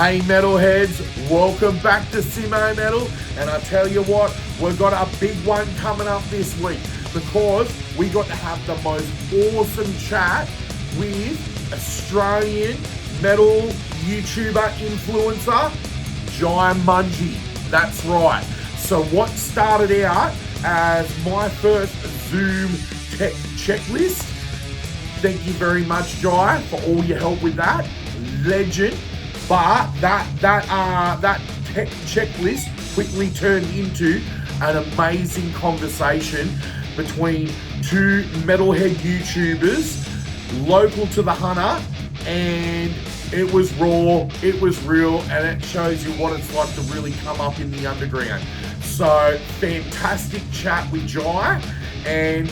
Hey metalheads, welcome back to Simmo Metal, and I tell you what, we've got a big one coming up this week because we got to have the most awesome chat with Australian metal YouTuber influencer, Jaimunji. That's right. So what started out as my first Zoom tech checklist, thank you very much, Jai, for all your help with that. Legend. But that tech checklist quickly turned into an amazing conversation between two metalhead YouTubers local to the Hunter, and it was raw, it was real, and it shows you what it's like to really come up in the underground. So fantastic chat with Jai, and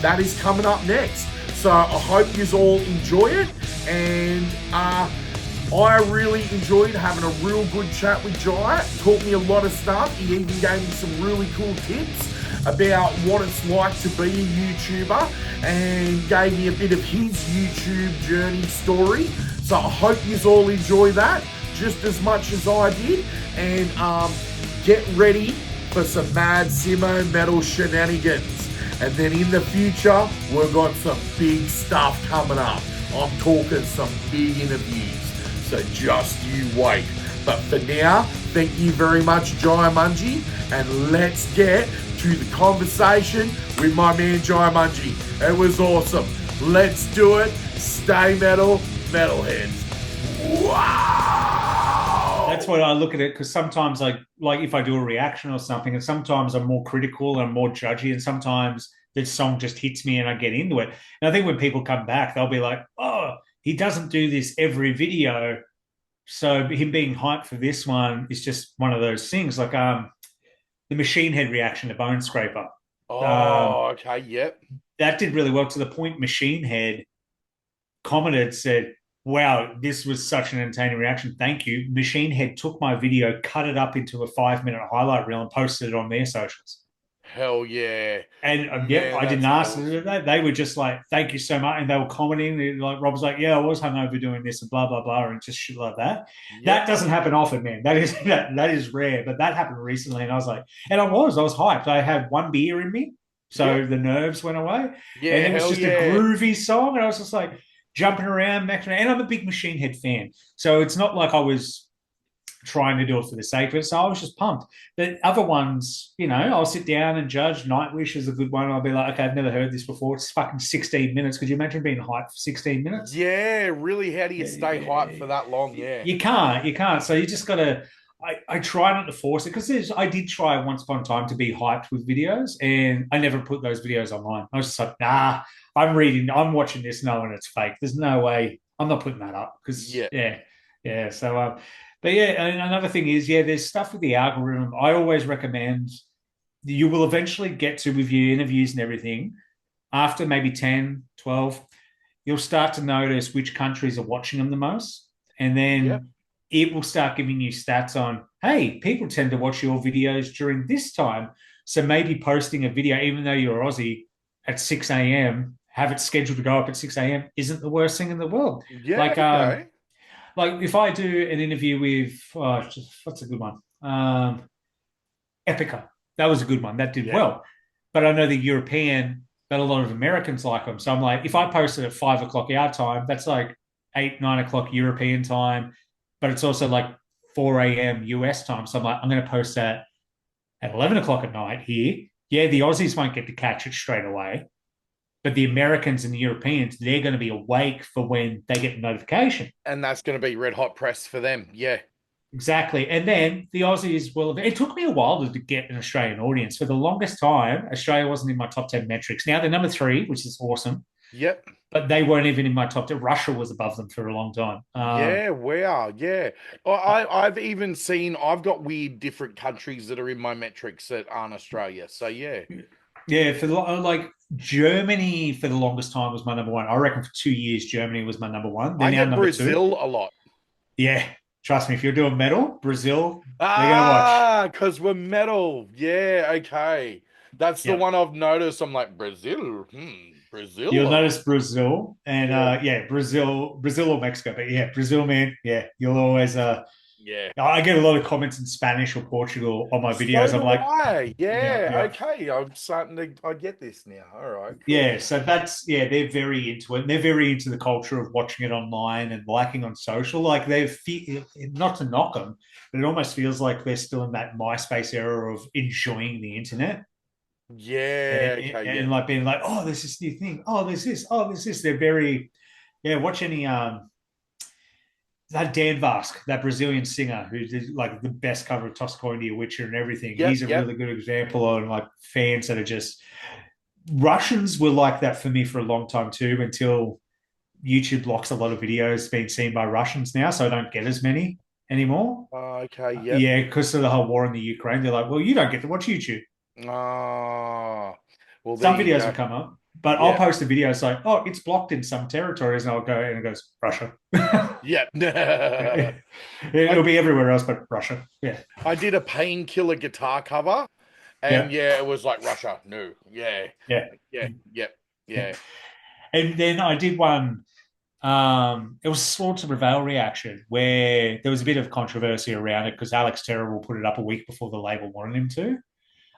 that is coming up next. So I hope you all enjoy it, and I really enjoyed having a real good chat with Jai. Taught me a lot of stuff. He even gave me some really cool tips about what it's like to be a YouTuber and gave me a bit of his YouTube journey story. So I hope you all enjoy that just as much as I did. And get ready for some mad Simmo Metal shenanigans. And then in the future, we've got some big stuff coming up. I'm talking some big interviews. So just you wait. But for now, thank you very much, Jaimunji, and let's get to the conversation with my man Jaimunji. It was awesome. Let's do it. Stay metal, metalheads. Wow! That's what I look at it, because sometimes like if I do a reaction or something, and sometimes I'm more critical and more judgy, and sometimes the song just hits me and I get into it. And I think when people come back, they'll be like, oh, he doesn't do this every video. So him being hyped for this one is just one of those things. Like the Machine Head reaction to Bone Scraper. Okay, yep. That did really well, to the point Machine Head commented, said, wow, this was such an entertaining reaction. Thank you. Machine Head took my video, cut it up into a 5-minute highlight reel and posted it on their socials. Hell yeah. And yep, I didn't ask. Awesome. They were just like, thank you so much. And they were commenting. Like Rob was like, yeah, I was hungover doing this and blah, blah, blah, and just shit like that. Yep. That doesn't happen often, man. That is rare. But that happened recently. And I was like, and I was hyped. I had one beer in me. So the nerves went away. Yeah. And it was just a groovy song. And I was just like jumping around, maxing around. And I'm a big Machine Head fan. So it's not like I was trying to do it for the sake of it. So I was just pumped. But other ones, you know, I'll sit down and judge. Nightwish is a good one. I'll be like, okay, I've never heard this before. It's fucking 16 minutes. Could you imagine being hyped for 16 minutes? Yeah, really. How do you stay hyped for that long? Yeah. You can't. So you just got to, I try not to force it, because I did try once upon a time to be hyped with videos, and I never put those videos online. I was just like, nah, I'm watching this knowing it's fake. There's no way. I'm not putting that up, because yeah. So, but yeah, and another thing is, there's stuff with the algorithm. I always recommend, you will eventually get to, with your interviews and everything, after maybe 10, 12, you'll start to notice which countries are watching them the most. And then it will start giving you stats on, hey, people tend to watch your videos during this time. So maybe posting a video, even though you're Aussie, at 6 a.m., have it scheduled to go up at 6 a.m. isn't the worst thing in the world. Yeah, Like if I do an interview with, what's a good one? Epica. That was a good one. That did well. But I know the European, but a lot of Americans like them. So I'm like, if I post it at 5 o'clock our time, that's like 8, 9 o'clock European time. But it's also like 4 a.m. US time. So I'm like, I'm going to post that at 11 o'clock at night here. Yeah, the Aussies won't get to catch it straight away. But the Americans and the Europeans, they're going to be awake for when they get the notification. And that's going to be red hot press for them. Yeah. Exactly. And then the Aussies will... It took me a while to get an Australian audience. For the longest time, Australia wasn't in my top 10 metrics. Now they're number 3, which is awesome. Yep. But they weren't even in my top 10. Russia was above them for a long time. Wow. Yeah. I've even seen... I've got weird different countries that are in my metrics that aren't Australia. So, yeah. Yeah, for like Germany for the longest time was my number 1. I reckon for 2 years Germany was my number 1. I get Brazil a lot. Yeah, trust me. If you're doing metal, Brazil, they're gonna watch. Because we're metal. Yeah, okay. That's the one I've noticed. I'm like, Brazil. Brazil. You'll notice Brazil and Brazil or Mexico, but yeah, Brazil, man. Yeah, you'll always Yeah. I get a lot of comments in Spanish or Portugal on my So videos. I'm do like, I. yeah, Yeah. yeah. Okay. I'm starting to. I get this now. All right. Cool. Yeah, so they're very into it. And they're very into the culture of watching it online and liking on social. Like not to knock them, but it almost feels like they're still in that MySpace era of enjoying the internet Yeah. Okay. Yeah. and like being like, oh, there's this new thing. Oh, there's this. Oh, there's this. They're very, yeah. Watch any that Dan Vask, that Brazilian singer who did like the best cover of Toscoindia Witcher and everything. Yep. He's a Yep. really good example of like fans that are just Russians were like that for me for a long time too, until YouTube blocks a lot of videos being seen by Russians now, so I don't get as many anymore. Okay. Yep. Yeah, because of the whole war in the Ukraine, they're like, well, you don't get to watch YouTube. Ah. Well, there Some you videos go. will come up, but I'll Yep. post a video. It's like, oh, it's blocked in some territories, and I'll go and it goes Russia. Yep. It'll I be everywhere else, but Russia. Yeah, I did a painkiller guitar cover, and yeah, yeah, it was like Russia. No. Yeah. yeah, Yeah. Yep. yeah. Yeah. And then I did one. It was Sword to Prevail reaction where there was a bit of controversy around it because Alex Terrible put it up a week before the label wanted him to.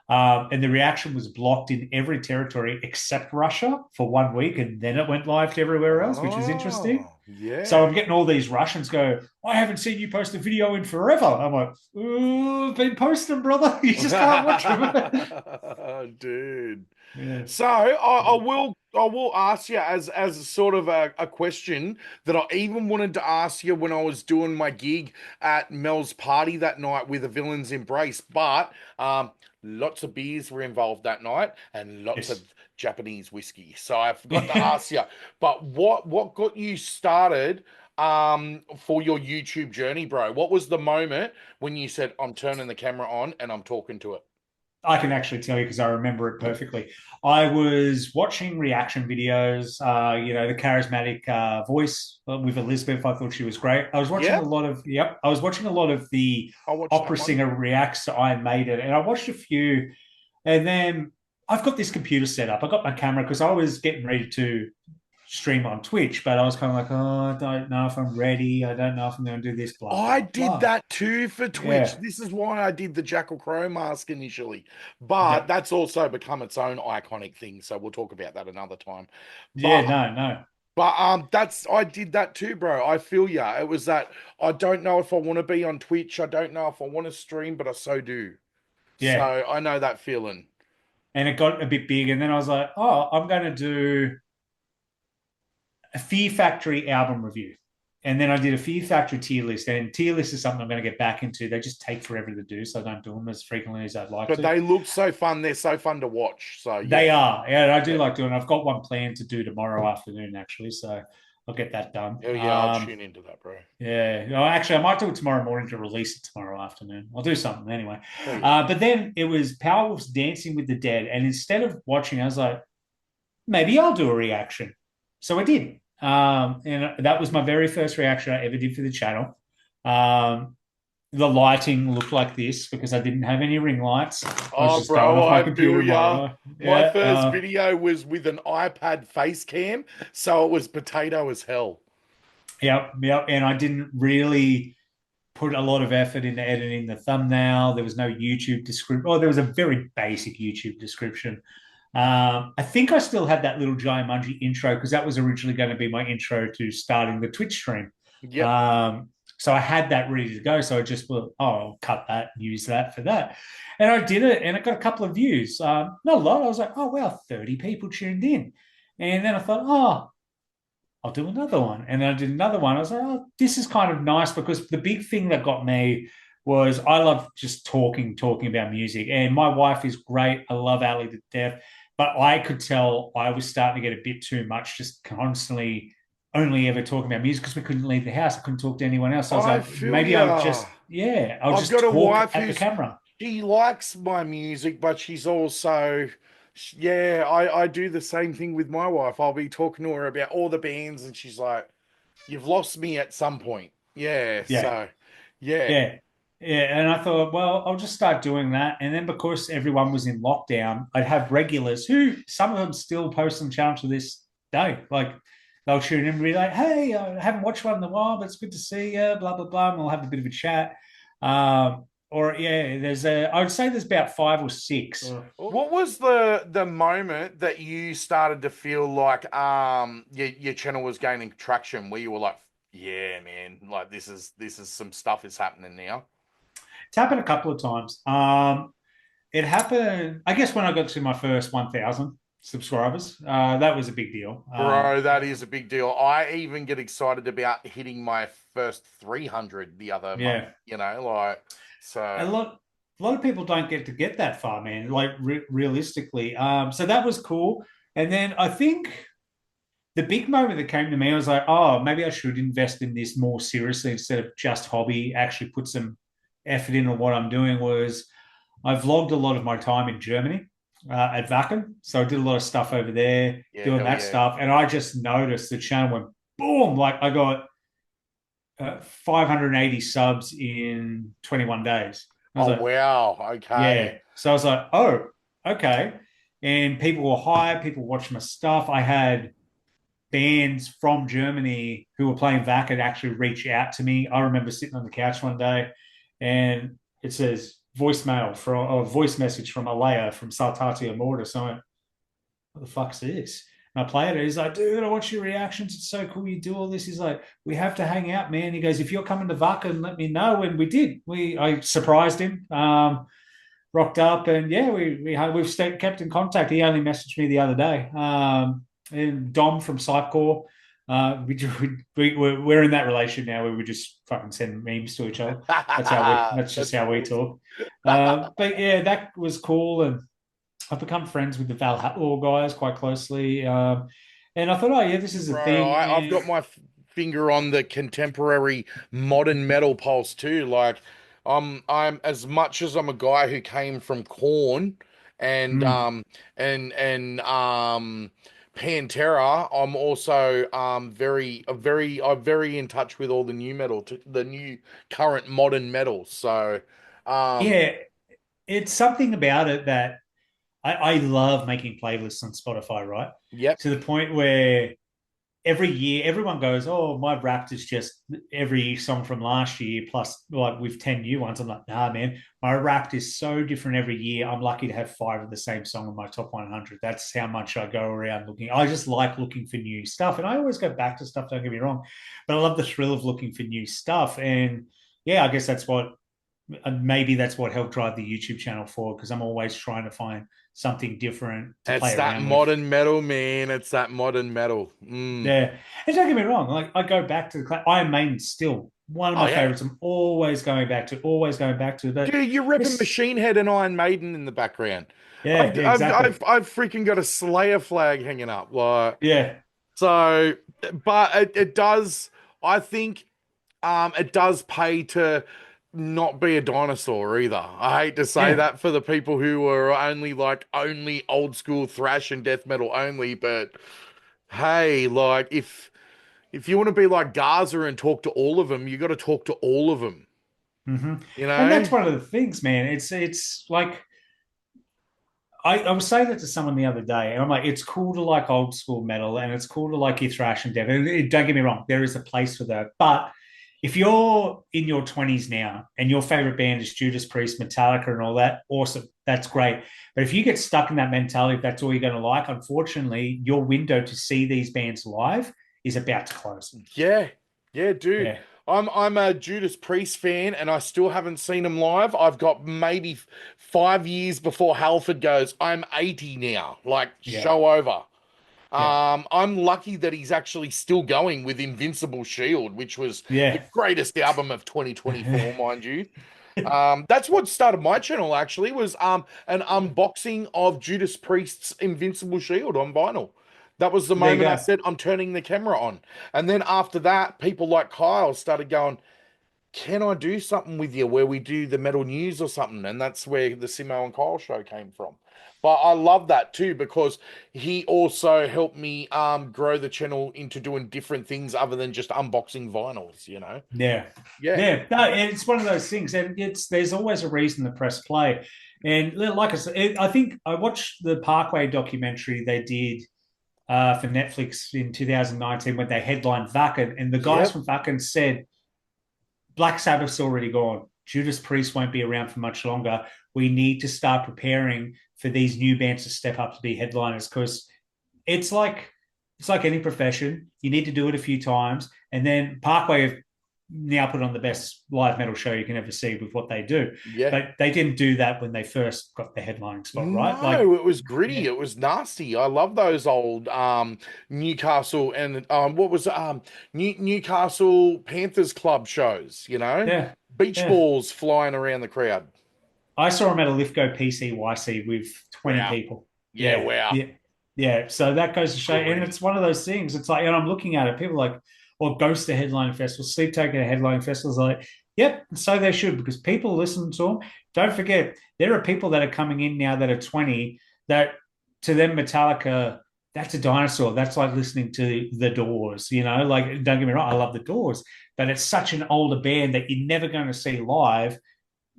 And the reaction was blocked in every territory except Russia for 1 week, and then it went live to everywhere else, which was interesting. Oh, yeah. So I'm getting all these Russians go, I haven't seen you post a video in forever. I'm like, I've been posting, brother. You just can't watch them. Dude. Yeah. So I will ask you as sort of a question that I even wanted to ask you when I was doing my gig at Mel's party that night with a Villain's Embrace, but lots of beers were involved that night and lots of Yes. Japanese whiskey. So I forgot to ask you, but what got you started for your YouTube journey, bro? What was the moment when you said, I'm turning the camera on and I'm talking to it? I can actually tell you because I remember it perfectly. I was watching reaction videos, the charismatic voice with Elizabeth. I thought she was great. I was watching Yep, I was watching a lot of the I watched opera that one. singer reacts to Iron Maiden, and I watched a few. And then I've got this computer set up. I got my camera because I was getting ready to stream on Twitch, but I was kind of like, oh, I don't know if I'm ready. I don't know if I'm going to do this, blah, I blah, did blah. that too for Twitch. Yeah. This is why I did the Jackal Crow mask initially. But Yep. that's also become its own iconic thing. So we'll talk about that another time. Yeah, But no. that's I did that too, bro. I feel ya. It was that I don't know if I want to be on Twitch. I don't know if I want to stream, but I so do. So Yeah. I know that feeling. And it got a bit big. And then I was like, oh, I'm going to do a Fear Factory album review. And then I did a Fear Factory tier list. And tier list is something I'm going to get back into. They just take forever to do, so I don't do them as frequently as I'd like But to. they look so fun. They're so fun to watch. So They yeah. are. Yeah, I do Yeah. like doing. I've got one planned to do tomorrow afternoon, actually. So I'll get that done. Hell yeah, I'll tune into that, bro. Yeah. No, actually, I might do it tomorrow morning to release it tomorrow afternoon. I'll do something anyway. Hell yeah. But then it was Powerwolf's Dancing with the Dead. And instead of watching, I was like, maybe I'll do a reaction. So I did. And that was my very first reaction I ever did for the channel. The lighting looked like this because I didn't have any ring lights. I was Oh, just going bro, off my I feel computer ya. monitor. My Yeah, first video was with an iPad face cam, so it was potato as hell. yep. And I didn't really put a lot of effort into editing the thumbnail. There was no YouTube description. Oh, there was a very basic YouTube description. I think I still had that little Jaimunji intro because that was originally going to be my intro to starting the Twitch stream. Yep. So I had that ready to go. So I just, well, oh, I'll cut that and use that for that. And I did it and it got a couple of views. Not a lot. I was like, oh, wow, 30 people tuned in. And then I thought, oh, I'll do another one. And then I did another one. I was like, oh, this is kind of nice because the big thing that got me was I love just talking about music. And my wife is great. I love Ali to death. But I could tell I was starting to get a bit too much, just constantly only ever talking about music because we couldn't leave the house. I couldn't talk to anyone else. So I was I like, feel maybe I'll ya. just, yeah, I'll I've just got a talk wife at the who's camera. she likes my music, but she's also yeah, I do the same thing with my wife. I'll be talking to her about all the bands, and she's like, "You've lost me at some point." Yeah, Yeah. so yeah. Yeah. Yeah, and I thought, well, I'll just start doing that. And then because everyone was in lockdown, I'd have regulars who some of them still post on the channel to this day. Like they'll tune in and be like, hey, I haven't watched one in a while, but it's good to see you, blah, blah, blah. And we'll have a bit of a chat. Or yeah, I would say there's about five or six. What was the moment that you started to feel like your channel was gaining traction where you were like, yeah, man, like this is some stuff is happening now? It's happened a couple of times. It happened, I guess, when I got to my first 1,000 subscribers. That was a big deal. Bro, that is a big deal. I even get excited about hitting my first 300 the other month, Yeah. like, A so. lot of people don't get to get that far, man. Like realistically, so that was cool. And then I think the big moment that came to me, I was like, oh, maybe I should invest in this more seriously instead of just hobby. Actually, put some effort into what I'm doing. Was I vlogged a lot of my time in Germany at Wacken, so I did a lot of stuff over there, Yeah, doing hell that yeah. stuff, and I just noticed the channel went boom. Like I got 580 subs in 21 days. I was Oh, like, wow. yeah. Okay. So I was like, oh, okay. And people were hyped. People watched my stuff. I had bands from Germany who were playing VAC and actually reach out to me. I remember sitting on the couch one day and it says voicemail from a voice message from Alea from Saltatio Mortis. So I went, what the fuck's this? And I played it. He's like, dude, I watch your reactions. It's so cool you do all this. He's like, we have to hang out, man. He goes, if you're coming to Vaca, let me know. And we did. I surprised him. Rocked up, and yeah, we've kept in contact. He only messaged me the other day. And Dom from Psychcore, we're in that relation now where we just fucking send memes to each other. That's just That's how we awesome. talk. But yeah, that was cool, and I've become friends with the Valhalla guys quite closely. And I thought, oh yeah, this is a Bro, thing. I've And got my finger on the contemporary modern metal pulse too. Like, I'm as much as I'm a guy who came from Corn and mm, Pantera. I'm also very in touch with all the new metal, the new current modern metal. So, um, yeah, it's something about it that I love making playlists on Spotify, right? yep. To the point where every year everyone goes, oh, my Wrapped is just every song from last year plus like with 10 new ones. I'm like, nah, man, my Wrapped is so different every year. I'm lucky to have five of the same song in my top 100. That's how much I go around looking. I just like looking for new stuff. And I always go back to stuff, don't get me wrong. But I love the thrill of looking for new stuff. And yeah, I guess that's what maybe that's what helped drive the YouTube channel forward because I'm always trying to find something different to It's play that around with. modern metal, man. It's that modern metal. Yeah, and don't get me wrong, like I go back to Iron Maiden still one of Oh my yeah. favorites. I'm always going back to. But Dude, you're repping it's Machine Head and Iron Maiden in the background. yeah, I've yeah, I've exactly. I've, I've freaking got a Slayer flag hanging up. Like, Yeah, so, but it does. I think it does pay to not be a dinosaur either. I hate to say yeah. that for the people who are only old school thrash and death metal only, but hey, like if you want to be like Gaza and talk to all of them, you got to talk to all of them. hmm You And know? that's one of the things, man. It's like I was saying that to someone the other day, and I'm like, it's cool to like old school metal, and it's cool to like your thrash and death. And don't get me wrong, there is a place for that. But if you're in your 20s now and your favorite band is Judas Priest, Metallica, and all that, awesome, that's great. But if you get stuck in that mentality, if that's all you're going to like, unfortunately, your window to see these bands live is about to close. Yeah, yeah, dude. Yeah, I'm a Judas Priest fan, and I still haven't seen him live. I've got maybe 5 years before Halford goes. I'm 80 now. Like, yeah, show over. yeah, I'm lucky that he's actually still going with Invincible Shield, which was the yeah. greatest album of 2024, mind you. That's what started my channel actually was an unboxing of Judas Priest's Invincible Shield on vinyl. That was the There you moment I go. said I'm turning the camera on. And then after that, people like Kyle started going, can I do something with you where we do the metal news or something? And that's where the Simmo and Kyle show came from. But I love that too because he also helped me grow the channel into doing different things other than just unboxing vinyls, you know? Yeah. Yeah. Yeah. No, it's one of those things. And there's always a reason to press play. And like I said, I think I watched the Parkway documentary they did for Netflix in 2019 when they headlined Wacken. And the guys Yep. from Wacken said, Black Sabbath's already gone. Judas Priest won't be around for much longer. We need to start preparing for these new bands to step up to be headliners because it's like any profession. You need to do it a few times, and then Parkway have now put on the best live metal show you can ever see with what they do. Yeah. But they didn't do that when they first got the headlining spot, right? Like, No, it was gritty. yeah, It was nasty. I love those old Newcastle and what was Newcastle Panthers Club shows, you know? yeah, Beach yeah. balls flying around the crowd. I saw them at a Lithgow PCYC with 20 Wow. people. Yeah, Yeah, wow. yeah, yeah. So that goes to show, and Gritty. it's one of those things. It's like, and I'm looking at it, people are like, well, Ghost to headlining festivals, Sleep Token to headlining festivals. Like, yep, so they should because people listen to them. Don't forget, there are people that are coming in now that are 20 that to them, Metallica, that's a dinosaur. That's like listening to The Doors, you know? Like, don't get me wrong, I love The Doors, but it's such an older band that you're never going to see live.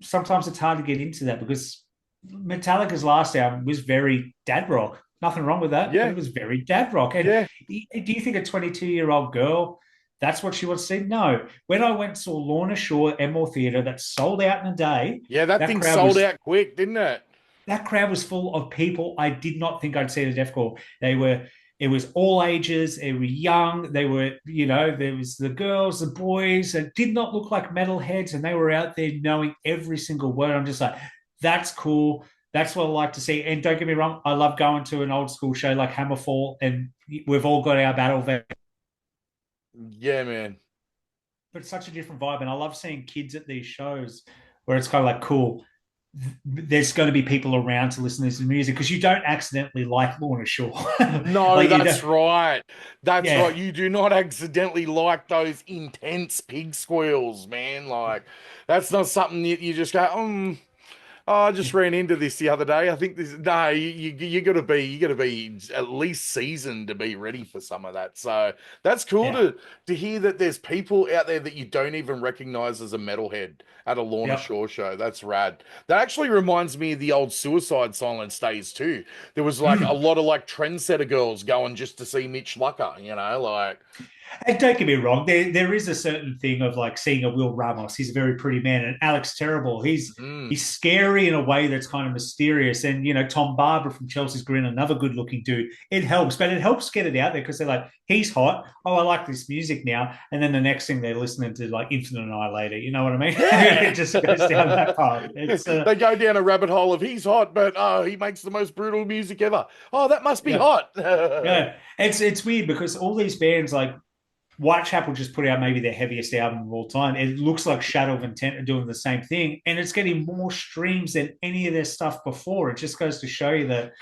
Sometimes it's hard to get into that because Metallica's last album was very dad rock. Nothing wrong with that, but Yeah, it was very dad rock. And yeah. do you think a 22-year-old girl, that's what she wants to see? No. When I went and saw Lorna Shore Emmel Theatre that sold out in a day, Yeah, that that thing crowd sold was out quick, didn't it? that crowd was full of people I did not think I'd see at a deathcore. It was all ages. They were young. They were, there was the girls, the boys. It did not look like metalheads, and they were out there knowing every single word. I'm just like, that's cool. That's what I like to see. And don't get me wrong, I love going to an old school show like Hammerfall, and we've all got our battle vet. Yeah, man. But it's such a different vibe, and I love seeing kids at these shows where it's kind of like cool. There's going to be people around to listen to this music because you don't accidentally like Lorna Shore. No, Like you that's don't, right. That's yeah, right. You do not accidentally like those intense pig squeals, man. Like, that's not something that you just go, oh, I just ran into this the other day. I think this. No, you gotta be at least seasoned to be ready for some of that. So that's cool yeah, to hear that there's people out there that you don't even recognize as a metalhead at a Lorna yep. Shore show. That's rad. That actually reminds me of the old Suicide Silence days too. There was like a Mm. lot of like trendsetter girls going just to see Mitch Lucker. Like And don't get me wrong, there is a certain thing of like seeing a Will Ramos. He's a very pretty man, and Alex Terrible. mm, He's scary in a way that's kind of mysterious. And Tom Barber from Chelsea's Green, another good looking dude. It helps, but it helps get it out there because they're like, he's hot. Oh, I like this music now. And then the next thing they're listening to like Infinite Annihilator. You know what I mean? It yeah. just goes down that path. It's They go down a rabbit hole of he's hot, but oh, he makes the most brutal music ever. Oh, that must be yeah, hot. yeah. It's weird because all these bands like Whitechapel just put out maybe their heaviest album of all time. It looks like Shadow of Intent are doing the same thing, and it's getting more streams than any of their stuff before. It just goes to show you that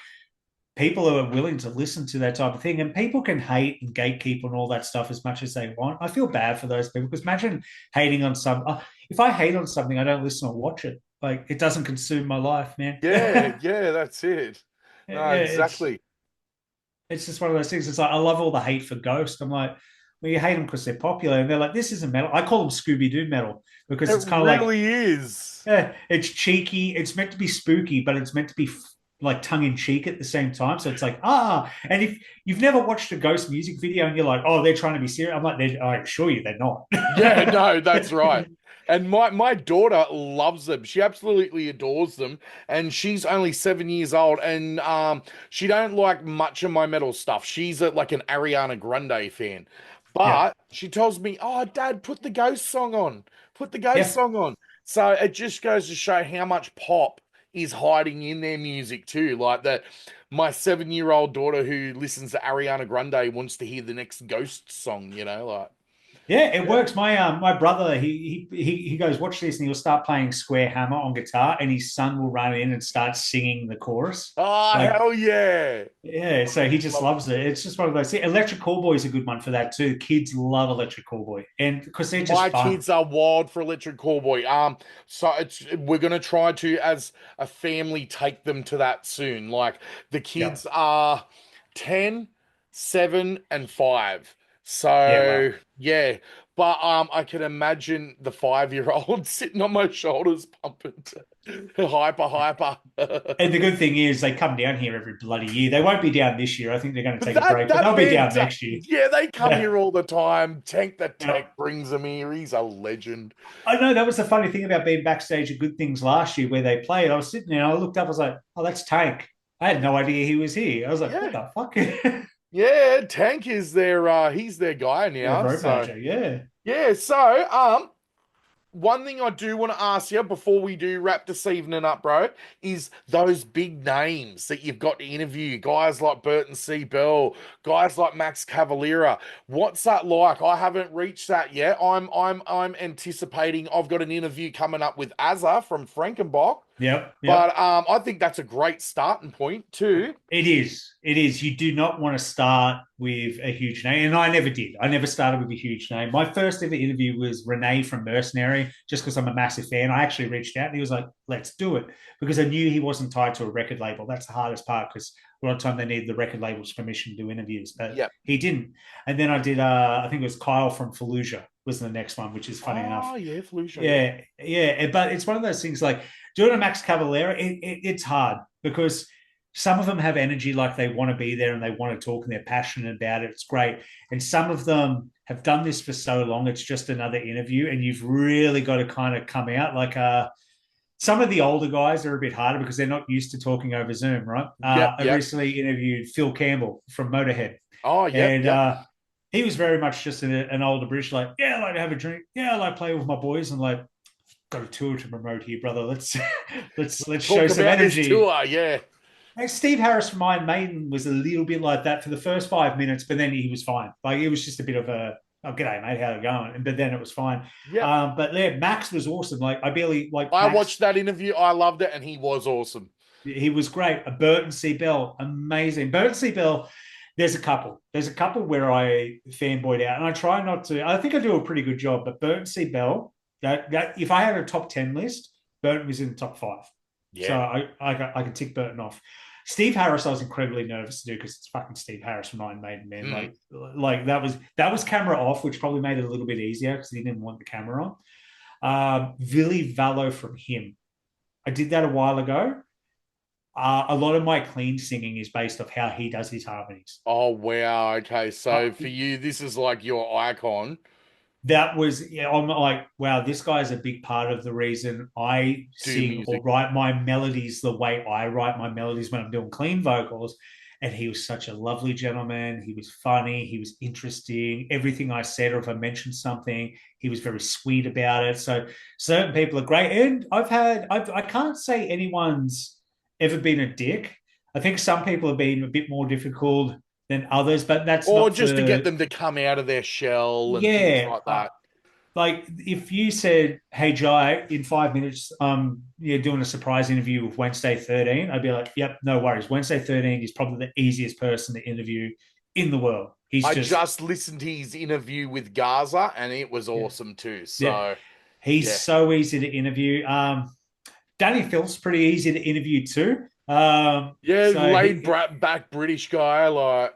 people are willing to listen to that type of thing, and people can hate and gatekeep and all that stuff as much as they want. I feel bad for those people because imagine hating on some. If I hate on something, I don't listen or watch it. Like it doesn't consume my life, man. Yeah, yeah, that's it. No, Yeah, exactly. it's just one of those things. It's like I love all the hate for Ghost. I'm like, well, you hate them because they're popular, and they're like, this isn't metal. I call them Scooby Doo metal because It it's kind of like, really is. yeah, it's cheeky. It's meant to be spooky, but it's meant to be like tongue in cheek at the same time. So it's like, and if you've never watched a Ghost music video and you're like, oh, they're trying to be serious, I'm like, I assure you, they're not. Yeah, no, that's right. And my daughter loves them. She absolutely adores them. And she's only 7 years old, and she don't like much of my metal stuff. She's like an Ariana Grande fan. Yeah, But she tells me, "Oh, Dad, put the Ghost song on. Put the Ghost yeah. song on." So it just goes to show how much pop is hiding in their music too. Like that, my 7 year old daughter who listens to Ariana Grande wants to hear the next Ghost song. Like. Yeah, it Yeah. works. My brother, he goes, watch this, and he'll start playing Square Hammer on guitar, and his son will run in and start singing the chorus. Oh, Like, hell yeah. yeah, so he just Love loves it. It's just one of those. See, Electric Callboy is a good one for that too. Kids love Electric Callboy, and because they're just My fun. kids are wild for Electric Callboy. So we're gonna try to, as a family, take them to that soon. Like the Yeah, kids are 10, 7, and 5. yeah, wow. So yeah, but I can imagine the 5-year-old sitting on my shoulders, pumping, hyper, hyper. And the good thing is they come down here every bloody year. They won't be down this year. I think they're going to take a That break, but they'll that be man, down next year. yeah, they come Yeah. here all the time. Tank the Yeah. Tech brings them here. He's a legend. I know that was the funny thing about being backstage at Good Things last year where they played. I was sitting there, I looked up, I was like, oh, that's Tank. I had no idea he was here. I was like, what Yeah. the fuck? Yeah, Yeah, Tank is their he's their guy now. road So manager. Yeah. yeah, one thing I do want to ask you before we do wrap this evening up, bro, is those big names that you've got to interview, guys like Burton C. Bell, guys like Max Cavalera. What's that like? I haven't reached that yet. I'm anticipating I've got an interview coming up with Azza from Frankenbach. Yep. Yep. But I think that's a great starting point too. It is. It is. You do not want to start with a huge name. And I never did. I never started with a huge name. My first ever interview was Renee from Mercenary, just because I'm a massive fan. I actually reached out and he was like, let's do it. Because I knew he wasn't tied to a record label. That's the hardest part because a lot of time they need the record label's permission to do interviews. But Yep. he didn't. And then I did I think it was Kyle from Fallujah was the next one, which is funny enough. Oh yeah, Felicia. Yeah, yeah. But it's one of those things like doing a Max Cavalera, it's hard because some of them have energy like they want to be there and they want to talk and they're passionate about it. It's great. And some of them have done this for so long, it's just another interview. And you've really got to kind of come out like some of the older guys are a bit harder because they're not used to talking over Zoom, right? Yep, I yep. recently interviewed Phil Campbell from Motorhead. Oh, yep, And yep. he was very much just an older British, like, yeah, I like to have a drink. Yeah, I like playing with my boys. And like, got a tour to promote here, brother. Let's let's show Talk some about this energy. tour, yeah. Like Steve Harris from Iron Maiden was a little bit like that for the first 5 minutes, but then he was fine. Like it was just a bit of a oh g'day mate, how you going? But then it was fine. Yep. But yeah, Max was awesome. Like I barely like I Max. watched that interview. I loved it, and he was awesome. He was great. A Burton C. Bell, amazing. Burton C. Bell. There's a couple. There's a couple where I fanboyed out, and I try not to. I think I do a pretty good job. But Burton C. Bell, that if I had a top 10 list, Burton was in the top 5. So Yeah. I can tick Burton off. Steve Harris, I was incredibly nervous to do because it's fucking Steve Harris from Iron Maiden, man. Mm. Like that was camera off, which probably made it a little bit easier because he didn't want the camera on. Villy Vallo from him. I did that a while ago. A lot of my clean singing is based off how he does his harmonies. Oh, wow. Okay. Uh, So for you, this is like your icon. that was yeah, I'm like, wow, this guy's a big part of the reason I Do sing or music. write my melodies the way I write my melodies when I'm doing clean vocals. And he was such a lovely gentleman. He was funny. He was interesting. Everything I said, or if I mentioned something, he was very sweet about it. So certain people are great. And I can't say anyone's ever been a dick. I think some people have been a bit more difficult than others, but that's Or not just to get for them to come out of their shell and things yeah. like that. Like if you said, "Hey Jai, in 5 minutes, you're doing a surprise interview with Wednesday 13," I'd be like, "Yep, no worries. Wednesday 13 is probably the easiest person to interview in the world. He's I just just listened to his interview with Gaza, and it was yeah, awesome too. yeah. So, He's yeah. so easy to interview. Danny Phil's pretty easy to interview too. Yeah, So laid back British guy, like,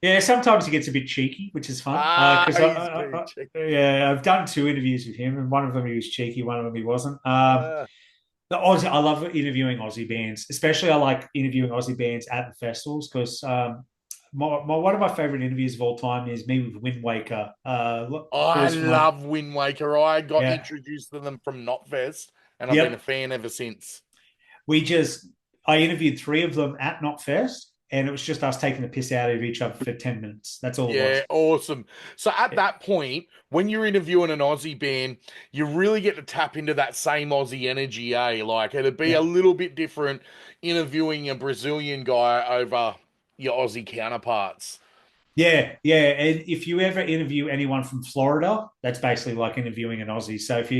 yeah, sometimes he gets a bit cheeky, which is fun. Because he's very cheeky. yeah, I've done 2 interviews with him, and one of them he was cheeky, one of them he wasn't. Uh, The Aussie, I love interviewing Aussie bands, especially I like interviewing Aussie bands at the festivals because one of my favorite interviews of all time is me with Wind Waker. I First one, love Wind Waker. I got yeah, introduced to them from Knotfest, and I've been a yep. fan ever since. I interviewed 3 of them at Knotfest, and it was just us taking the piss out of each other for 10 minutes. That's all it Yeah, was. awesome. So at Yeah, that point, when you're interviewing an Aussie band, you really get to tap into that same Aussie energy, eh? Like it'd be a yeah. little bit different interviewing a Brazilian guy over your Aussie counterparts. Yeah, yeah. And if you ever interview anyone from Florida, that's basically like interviewing an Aussie. So if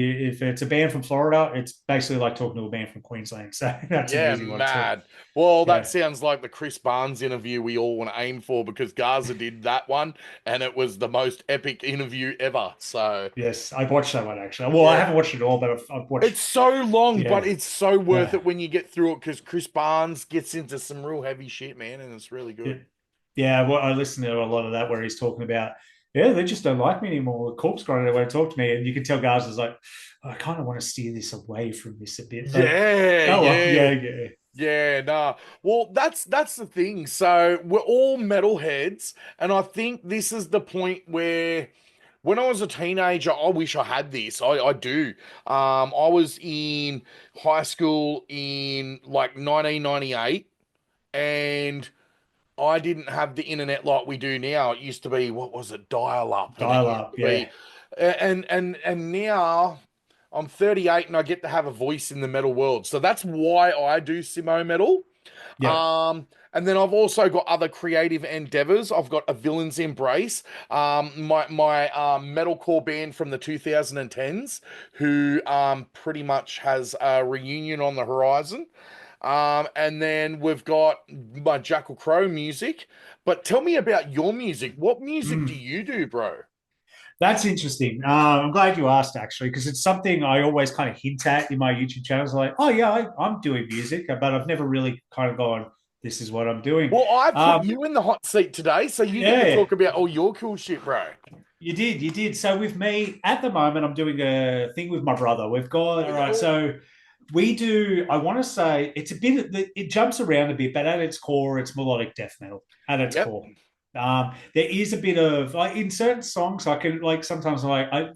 it's a band from Florida, it's basically like talking to a band from Queensland. So that's an Yeah, easy one too. mad. Well, that Yeah. sounds like the Chris Barnes interview we all want to aim for because Garza did that one and it was the most epic interview ever. So, Yes, I've watched that one actually. Well, I yeah. haven't watched it all, but I've watched. It's so long, but Yeah, it's so worth yeah, it when you get through it because Chris Barnes gets into some real heavy shit, man, and it's really yeah, good. yeah. Well, I listened to a lot of that where he's talking about, yeah, they just don't like me anymore. Corpse Grinder won't talk to me, and you can tell guys is like, I kind of want to steer this away from this a bit, but Yeah, oh well, yeah, yeah. yeah, Yeah, nah. Well, that's the thing. So we're all metalheads, and I think this is the point where when I was a teenager, I wish I had this. I do. I was in high school in like 1998, and I didn't have the internet like we do now. It used to be, what was it, dial up, and it dial used up, to yeah, be, and now I'm 38 and I get to have a voice in the metal world. So that's why I do Simmo Metal. yeah. And then I've also got other creative endeavors. I've got a Villain's Embrace, my metalcore band from the 2010s, who pretty much has a reunion on the horizon. And then we've got my Jackal Crow music. But tell me about your music. What music do Mm. you do, bro? That's interesting. I'm glad you asked actually, because it's something I always kind of hint at in my YouTube channels. Like, oh yeah, I'm doing music, but I've never really kind of gone, this is what I'm doing. Well, I put Um, you in the hot seat today, so you get to yeah, talk about all your cool shit, bro. you did. So with me at the moment, I'm doing a thing with my brother. We've got all right. Oh, So we do. I want to say it's a bit. It jumps around a bit, but at its core, it's melodic death metal. At its yep. core, there is a bit of like in certain songs. I can like sometimes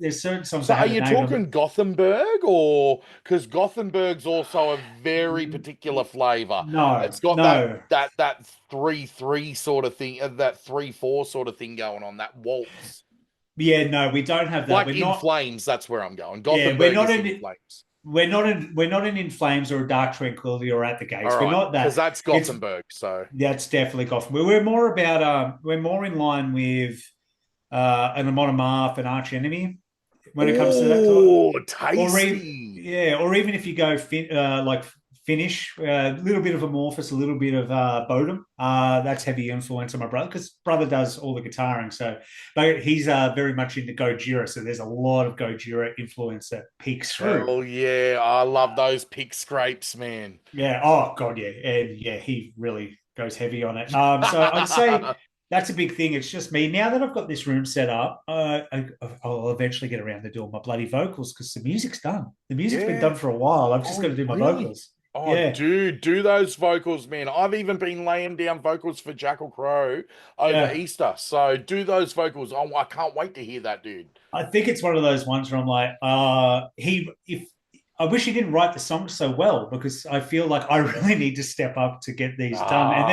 there's certain songs So that are have a you name of it. talking Gothenburg or because Gothenburg's also a very particular flavor. No, It's got that no. that 3-3 sort of thing, that 3-4 sort of thing going on, that waltz. Yeah, no, we don't have that. Like We're In not. Flames, that's where I'm going. Yeah, we're Gothenburg not is In in. Flames. We're not in Flames or a Dark Tranquility or At the All Gates. We're right, not because that. that's It's Gothenburg. So That's definitely Gotham. We're more about we're more in line with an Amon Amarth and Arch Enemy when it comes to that oh, or even tasty. yeah, or even if you go like Finnish, a little bit of Amorphous, a little bit of Bodum. That's heavy influence on my brother because brother does all the guitaring. So, but he's very much into Gojira. So there's a lot of Gojira influence that peeks through. Hell yeah. I love those pick scrapes, man. Yeah. Oh God, yeah, and yeah, he really goes heavy on it. So I'd say that's a big thing. It's just me now that I've got this room set up. I'll eventually get around to doing my bloody vocals because the music's done. The music's been Yeah. done for a while. I've just got Oh, to do my really? vocals. Oh, Yeah, dude, do those vocals, man. I've even been laying down vocals for Jackal Crow over yeah. Easter. So do those vocals. Oh, I can't wait to hear that, dude. I think it's one of those ones where I'm like, he if I wish he didn't write the songs so well because I feel like I really need to step up to get these done. And Ah,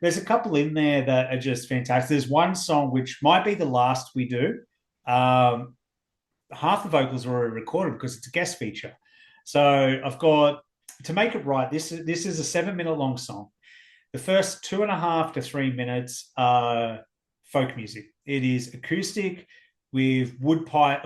there's a couple in there that are just fantastic. There's one song which might be the last we do. Um, Half the vocals are already recorded because it's a guest feature. So I've got to make it right. This is a 7 minute long song. The first 2.5 to 3 minutes are folk music. It is acoustic with wood pipe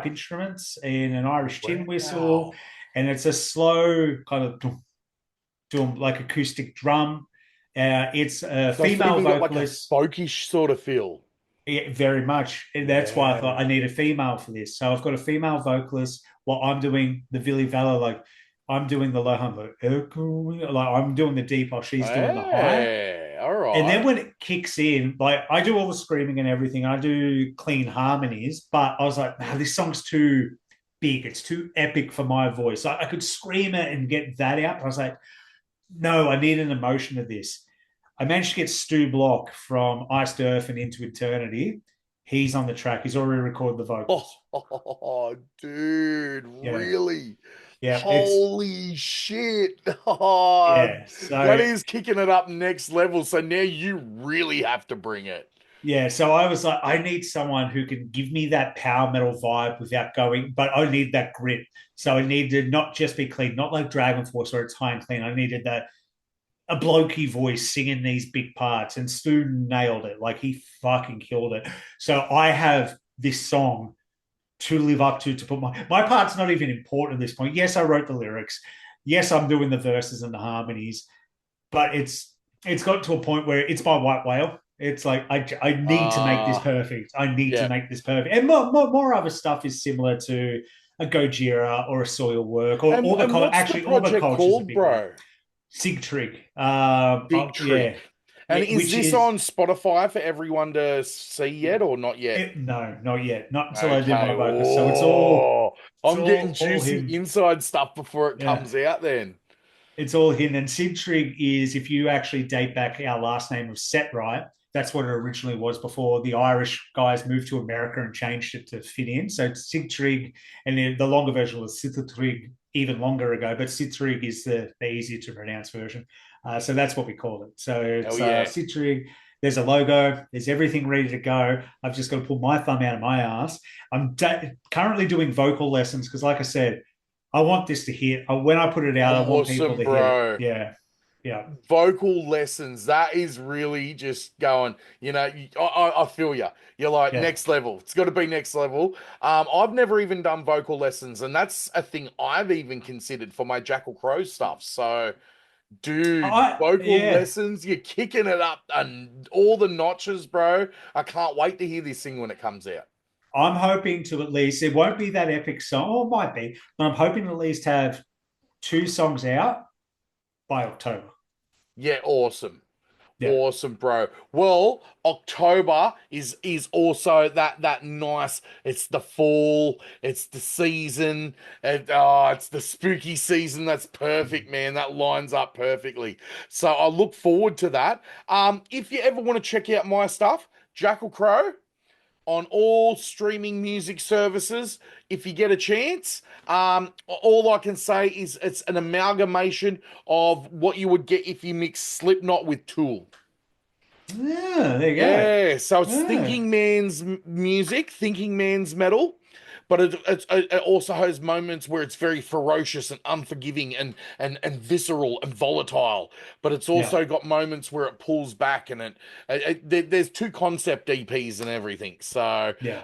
instruments and an Irish tin whistle, wow. and it's a slow kind of like acoustic drum. It's a So it's female even got like a vocalist. folkish sort of feel. Yeah, very much. And that's why I Yeah. thought I need a female for this. So I've got a female vocalist while I'm doing the Villy Valor, like I'm doing the low hum, like I'm doing the deep while she's doing the high. Hey, all And then right. when it kicks in, like I do all the screaming and everything, I do clean harmonies, but I was like, nah, this song's too big. It's too epic for my voice. I could scream it and get that out. But I was like, no, I need an emotion of this. I managed to get Stu Block from Iced Earth and Into Eternity. He's on the track. He's already recorded the vocals. Oh, dude, Yeah. really? Yeah. Holy shit. Oh, Yeah. that So is kicking it up next level. So now you really have to bring it. yeah, so I was like, I need someone who can give me that power metal vibe without going, but I need that grit. So I need to not just be clean, not like Dragon Force where it's high and clean. I needed that a blokey voice singing these big parts, and Stu nailed it. Like he fucking killed it. So I have this song to live up to put my part's not even important at this point. Yes, I wrote the lyrics. Yes, I'm doing the verses and the harmonies, but it's got to a point where it's my white whale. It's like I need to make this perfect. I need to Yeah. make this perfect. And more other stuff is similar to a Gojira or a Soilwork or all the And what's the all the project culture's a called, big one. bro? Sigtrig. Big Yeah. Trig. And Yeah, is which this is on Spotify for everyone to see yet or not yet? no, not yet. Not until I do my Okay. vocals. So it's all Oh, it's I'm getting all juicy him. inside stuff before it Yeah. comes out then. It's all him. And Sigtrig is, if you actually date back our last name of Setright, that's what it originally was before the Irish guys moved to America and changed it to fit in. So it's Sigtrig, and the longer version was Sitrig even longer ago, but Sigtrig is the easier to pronounce version. So that's what we call it. So Hell it's yeah. Sigtrig. There's a logo. There's everything ready to go. I've just got to pull my thumb out of my ass. I'm currently doing vocal lessons because, like I said, I want this to hit. When I put it out, I want people Awesome, to hit it. bro. Yeah. Yeah. Vocal lessons, that is really just going, I feel you. You're like Yeah. next level. It's got to be next level. I've never even done vocal lessons, and that's a thing I've even considered for my Jackal Crow stuff. So, dude, vocal Yeah. lessons, you're kicking it up and all the notches, bro. I can't wait to hear this thing when it comes out. I'm hoping to at least, it won't be that epic song, or it might be, but I'm hoping to at least have 2 songs out by October. Yeah, awesome. Yeah. Awesome, bro. Well, October is also that nice. It's the fall. It's the season. It's the spooky season. That's perfect, man. That lines up perfectly. So I look forward to that. If you ever want to check out my stuff, Jackal Crow on all streaming music services if you get a chance. All I can say is it's an amalgamation of what you would get if you mix Slipknot with Tool. Yeah, there you go. Yeah, so it's Yeah. thinking man's music, thinking man's metal, but it also has moments where it's very ferocious and unforgiving and visceral and volatile. But it's Yeah. also got moments where it pulls back and there's 2 concept EPs and everything. So, Yeah.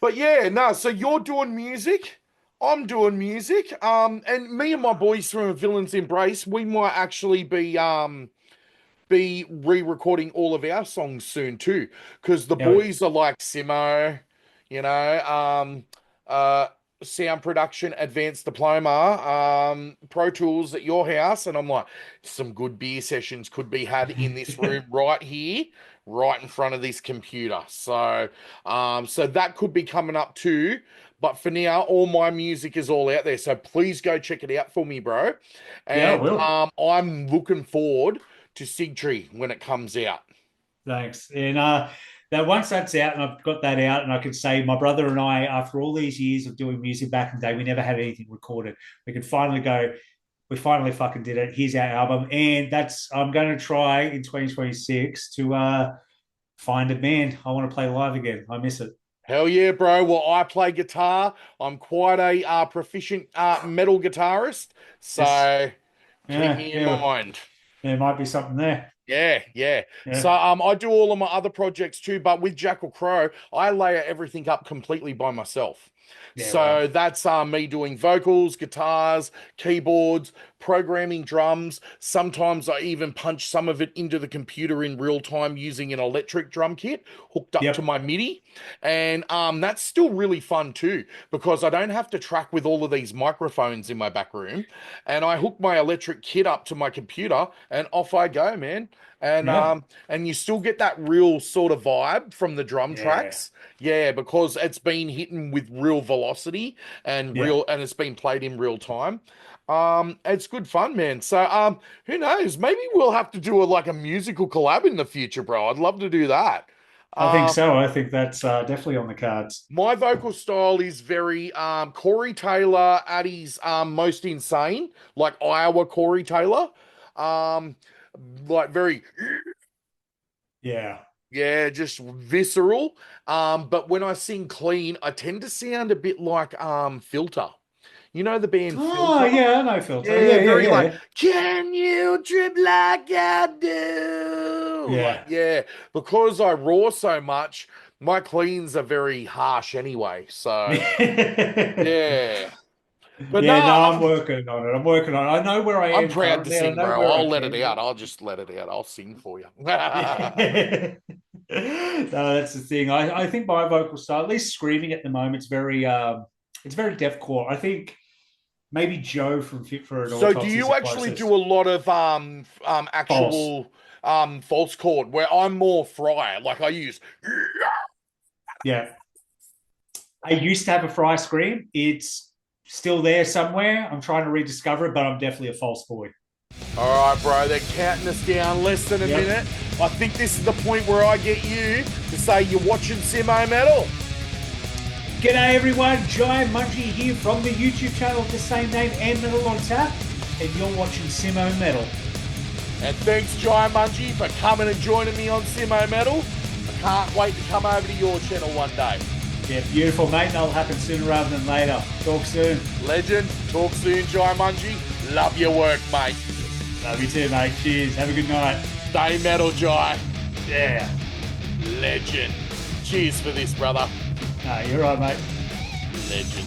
but yeah, no. So you're doing music. I'm doing music. And me and my boys from Villains Embrace, we might actually be re-recording all of our songs soon too, because the Yeah. boys are like Simmo, you know, uh, sound production advanced diploma, Pro Tools at your house, and I'm like, some good beer sessions could be had in this room right here, right in front of this computer. So that could be coming up too. But for now, all my music is all out there. So please go check it out for me, bro. Yeah, I And will. I'm looking forward to Sigtree when it comes out. Thanks. And that once that's out and I've got that out and I can say my brother and I, after all these years of doing music back in the day, we never had anything recorded. We could finally go, we finally fucking did it. Here's our album. And I'm going to try in 2026 to find a band. I want to play live again. I miss it. Hell yeah, bro. Well, I play guitar. I'm quite a proficient metal guitarist. Yes. So keep Yeah. me in Yeah. mind. There might be something there. Yeah, yeah. So Yeah. I do all of my other projects too, but with Jackal Crow, I layer everything up completely by myself. Yeah. Right. So that's me doing vocals, guitars, keyboards, programming drums. Sometimes I even punch some of it into the computer in real time using an electric drum kit hooked up to Yep. my MIDI. And that's still really fun too, because I don't have to track with all of these microphones in my back room. And I hook my electric kit up to my computer and off I go, man. And Yeah. and you still get that real sort of vibe from the drum Yeah. tracks. Yeah, because it's been hitting with real velocity Yeah. and it's been played in real time. It's good fun, man. So who knows? Maybe we'll have to do like a musical collab in the future, bro. I'd love to do that. I think Um, so. I think that's definitely on the cards. my vocal style is very Corey Taylor at his most insane, like Iowa Corey Taylor. Um, like very Yeah. yeah, just visceral. But when I sing clean, I tend to sound a bit like filter. You know the band Oh, Filter? yeah, I know Filter. Yeah, Yeah, very yeah. like, can you drip like I do? Yeah. Like, yeah, because I roar so much, my cleans are very harsh anyway. So, yeah. But Yeah, no, no, I'm working on it. I'm working on it. I know where I I'm am proud to currently, and I sing, know bro. where I I'll let it can out. be. I'll just let it out. I'll sing for you. No, that's the thing. I think my vocal style, at least screaming at the moment, it's very deathcore. I think maybe Joe from Fit for an So do Autopsy is you the actually closest. do a lot of False. actual false chord where I'm more fry, like I use Yeah. I used to have a fry scream. It's still there somewhere. I'm trying to rediscover it, but I'm definitely a false boy. All right, bro, they're counting us down less than a Yep. minute. I think this is the point where I get you to say you're watching Simmo Metal. G'day everyone, Jaimunji here from the YouTube channel of the same name and Metal on Tap, and you're watching Simmo Metal. And thanks, Jaimunji, for coming and joining me on Simmo Metal. I can't wait to come over to your channel one day. Yeah, beautiful, mate. That'll happen sooner rather than later. Talk soon. Legend, talk soon, Jaimunji. Love your work, mate. Love you too, mate. Cheers. Have a good night. Stay metal, Jai. Yeah. Legend. Cheers for this, brother. No, you're right, mate. Legend.